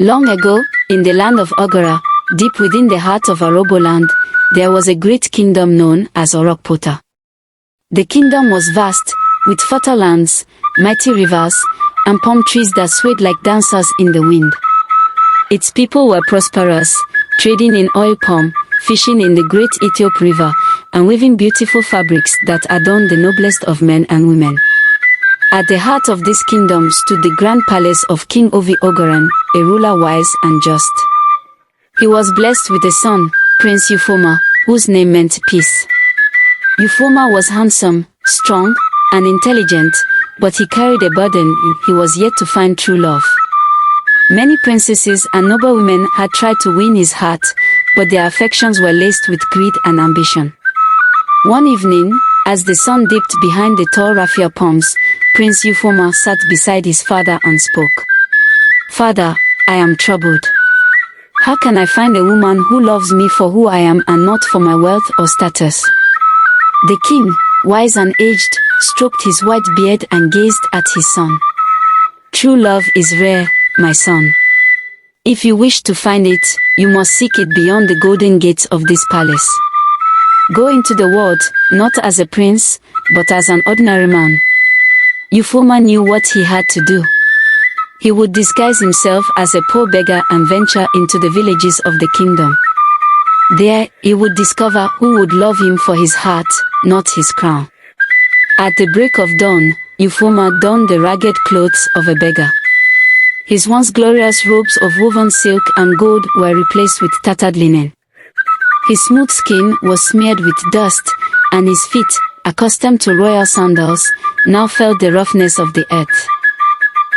Long ago, in the land of Oghara, deep within the heart of Urhobo land, there was a great kingdom known as Uwhrokpotor. The kingdom was vast, with fertile lands, mighty rivers, and palm trees that swayed like dancers in the wind. Its people were prosperous, trading in oil palm, fishing in the great Ethiop river, and weaving beautiful fabrics that adorned the noblest of men and women. At the heart of this kingdom stood the grand palace of King Uwhrokpotor, a ruler wise and just. He was blessed with a son, Prince Ufuoma, whose name meant peace. Ufuoma was handsome, strong, and intelligent, but he carried a burden. He was yet to find true love. Many princesses and noble women had tried to win his heart, but their affections were laced with greed and ambition. One evening, as the sun dipped behind the tall raffia palms, Prince Ufuoma sat beside his father and spoke. "Father, I am troubled. How can I find a woman who loves me for who I am and not for my wealth or status?" The king, wise and aged, stroked his white beard and gazed at his son. "True love is rare, my son. If you wish to find it, you must seek it beyond the golden gates of this palace. Go into the world, not as a prince, but as an ordinary man." Ufuoma knew what he had to do. He would disguise himself as a poor beggar and venture into the villages of the kingdom. There, he would discover who would love him for his heart, not his crown. At the break of dawn, Ufuoma donned the ragged clothes of a beggar. His once glorious robes of woven silk and gold were replaced with tattered linen. His smooth skin was smeared with dust, and his feet, accustomed to royal sandals, now felt the roughness of the earth.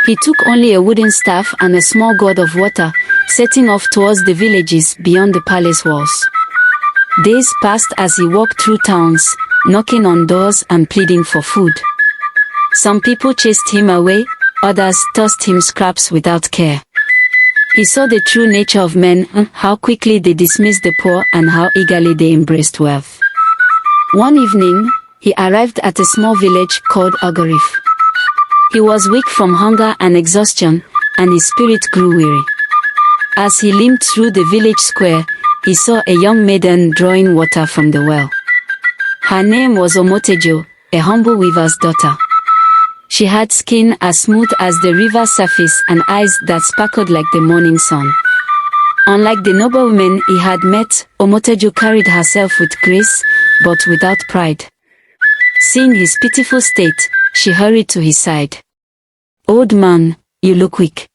He took only a wooden staff and a small gourd of water, setting off towards the villages beyond the palace walls. Days passed as he walked through towns, knocking on doors and pleading for food. Some people chased him away, others tossed him scraps without care. He saw the true nature of men, how quickly they dismissed the poor and how eagerly they embraced wealth. One evening, he arrived at a small village called Oghara. He was weak from hunger and exhaustion, and his spirit grew weary. As he limped through the village square, he saw a young maiden drawing water from the well. Her name was Omotejoh, a humble weaver's daughter. She had skin as smooth as the river surface and eyes that sparkled like the morning sun. Unlike the noble women he had met, Omotejoh carried herself with grace, but without pride. Seeing his pitiful state, she hurried to his side. "Old man, you look weak.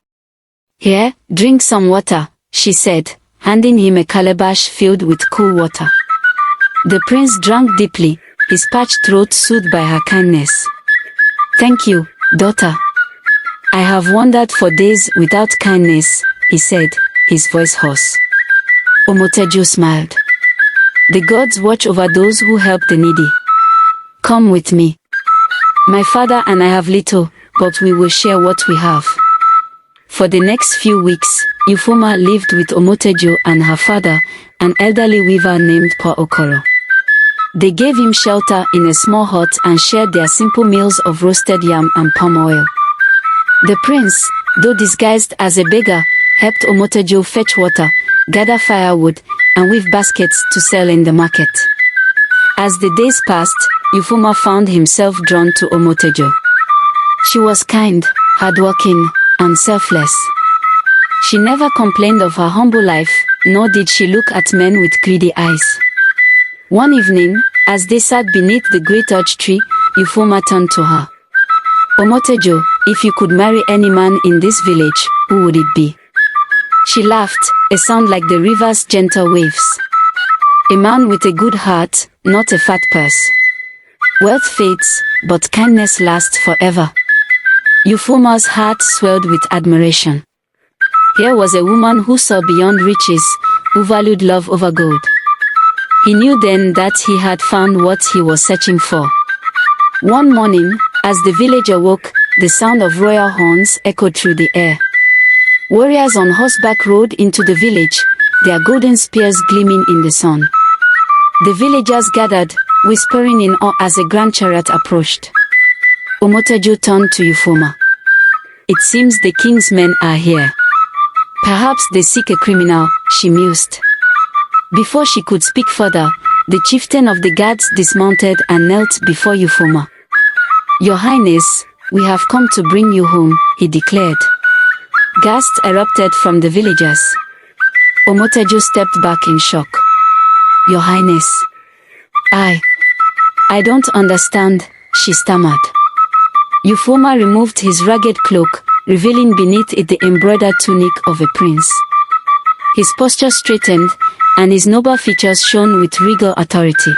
Here, drink some water," she said, handing him a calabash filled with cool water. The prince drank deeply, his parched throat soothed by her kindness. "Thank you, daughter. I have wandered for days without kindness," he said, his voice hoarse. Omotejoh smiled. "The gods watch over those who help the needy. Come with me. My father and I have little, but we will share what we have." For the next few weeks, Ufuoma lived with Omotejoh and her father, an elderly weaver named Okoro. They gave him shelter in a small hut and shared their simple meals of roasted yam and palm oil. The prince, though disguised as a beggar, helped Omotejoh fetch water, gather firewood, and weave baskets to sell in the market. As the days passed, Ufuoma found himself drawn to Omotejoh. She was kind, hardworking, and selfless. She never complained of her humble life, nor did she look at men with greedy eyes. One evening, as they sat beneath the great birch tree, Ufuoma turned to her. "Omotejoh, if you could marry any man in this village, who would it be?" She laughed, a sound like the river's gentle waves. "A man with a good heart, not a fat purse. Wealth fades, but kindness lasts forever." Ufuoma's heart swelled with admiration. Here was a woman who saw beyond riches, who valued love over gold. He knew then that he had found what he was searching for. One morning, as the village awoke, the sound of royal horns echoed through the air. Warriors on horseback rode into the village, their golden spears gleaming in the sun. The villagers gathered, whispering in awe as a grand chariot approached. Omotejoh turned to Ufuoma. "It seems the king's men are here." Perhaps they seek a criminal, she mused. Before she could speak further, the chieftain of the guards dismounted and knelt before Ufuoma. "Your Highness, we have come to bring you home," he declared. Gasps erupted from the villagers. Omotejoh stepped back in shock. "Your Highness, I don't understand," she stammered. Ufuoma removed his ragged cloak, revealing beneath it the embroidered tunic of a prince. His posture straightened, and his noble features shone with regal authority.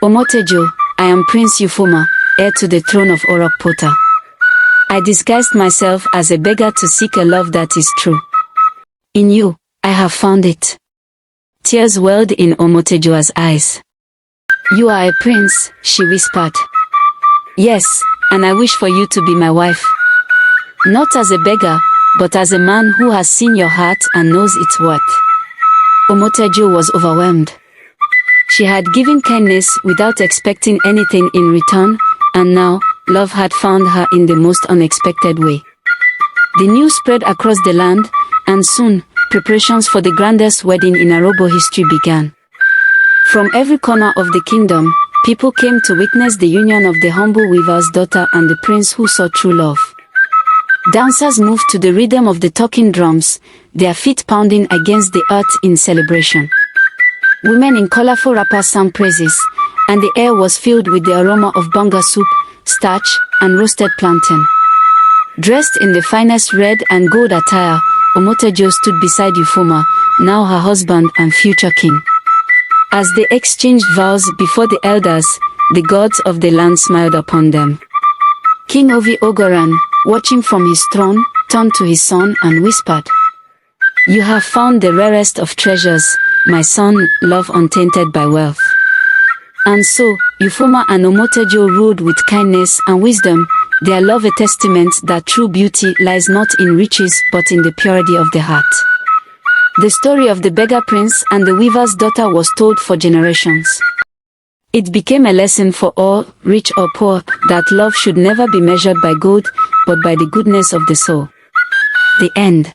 "Omotejoh, I am Prince Ufuoma, heir to the throne of Urhobo. I disguised myself as a beggar to seek a love that is true. In you, I have found it." Tears welled in Omotejoh's eyes. "You are a prince," she whispered. "Yes, and I wish for you to be my wife. Not as a beggar, but as a man who has seen your heart and knows its worth." Omotejoh was overwhelmed. She had given kindness without expecting anything in return, and now, love had found her in the most unexpected way. The news spread across the land, and soon, preparations for the grandest wedding in Urhobo history began. From every corner of the kingdom, people came to witness the union of the humble weaver's daughter and the prince who saw true love. Dancers moved to the rhythm of the talking drums, their feet pounding against the earth in celebration. Women in colorful wrappers sang praises, and the air was filled with the aroma of banga soup, starch, and roasted plantain. Dressed in the finest red and gold attire, Omotejoh stood beside Ufuoma, now her husband and future king. As they exchanged vows before the elders, the gods of the land smiled upon them. King Uwhrokpotor, watching from his throne, turned to his son and whispered, "You have found the rarest of treasures, my son, love untainted by wealth." And so, Ufuoma and Omotejoh ruled with kindness and wisdom, their love a testament that true beauty lies not in riches but in the purity of the heart. The story of the beggar prince and the weaver's daughter was told for generations. It became a lesson for all, rich or poor, that love should never be measured by gold, but by the goodness of the soul. The end.